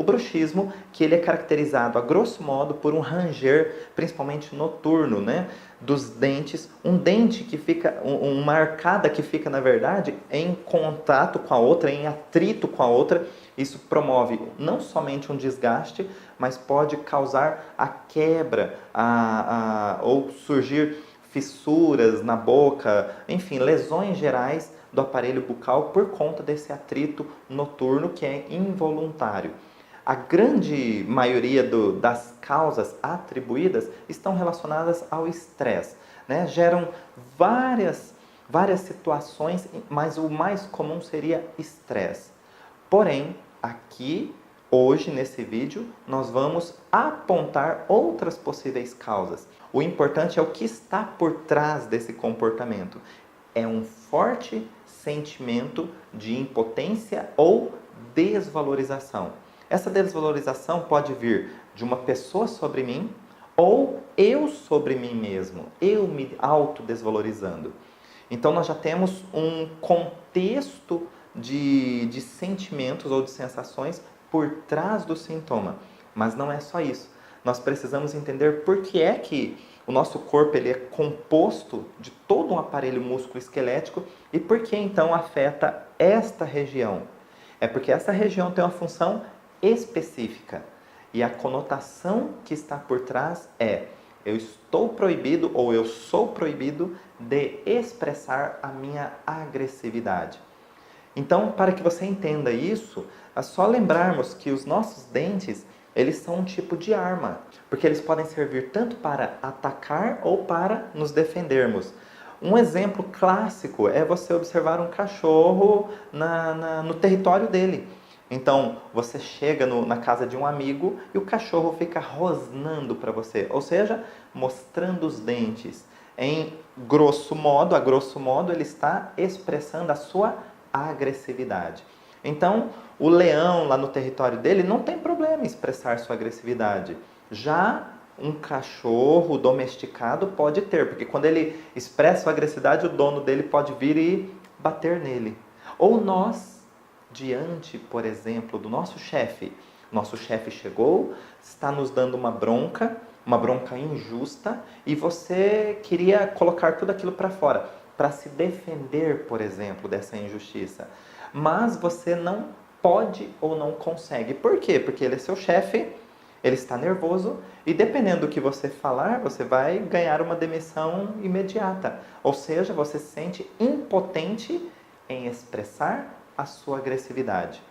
bruxismo, que ele é caracterizado, a grosso modo, por um ranger, principalmente noturno, né, dos dentes, um dente que fica, uma arcada que fica, na verdade, em contato com a outra, em atrito com a outra. Isso promove não somente um desgaste, mas pode causar a quebra, ou surgir fissuras na boca, enfim, lesões gerais do aparelho bucal por conta desse atrito noturno que é involuntário. A grande maioria das causas atribuídas estão relacionadas ao estresse, né? Geram várias situações, mas o mais comum seria estresse. Porém, aqui, hoje, nesse vídeo, nós vamos apontar outras possíveis causas. O importante é o que está por trás desse comportamento. É um forte sentimento de impotência ou desvalorização. Essa desvalorização pode vir de uma pessoa sobre mim ou eu sobre mim mesmo, eu me autodesvalorizando. Então, nós já temos um contexto de sentimentos ou de sensações por trás do sintoma. Mas não é só isso. Nós precisamos entender por que é que o nosso corpo ele é composto de todo um aparelho músculo-esquelético e por que então afeta esta região. É porque essa região tem uma função específica e a conotação que está por trás é: eu estou proibido ou eu sou proibido de expressar a minha agressividade. Então, para que você entenda isso, é só lembrarmos que os nossos dentes, eles são um tipo de arma, porque eles podem servir tanto para atacar ou para nos defendermos. Um exemplo clássico é você observar um cachorro no território dele. Então, você chega na casa de um amigo e o cachorro fica rosnando para você, ou seja, mostrando os dentes. A grosso modo, ele está expressando a sua agressividade. Então, o leão lá no território dele não tem problema em expressar sua agressividade. Já um cachorro domesticado pode ter, porque quando ele expressa sua agressividade, o dono dele pode vir e bater nele. Ou nós, diante, por exemplo, do nosso chefe. Nosso chefe chegou, está nos dando uma bronca injusta, e você queria colocar tudo aquilo para fora, para se defender, por exemplo, dessa injustiça. Mas você não pode ou não consegue. Por quê? Porque ele é seu chefe, ele está nervoso e dependendo do que você falar, você vai ganhar uma demissão imediata. Ou seja, você se sente impotente em expressar a sua agressividade.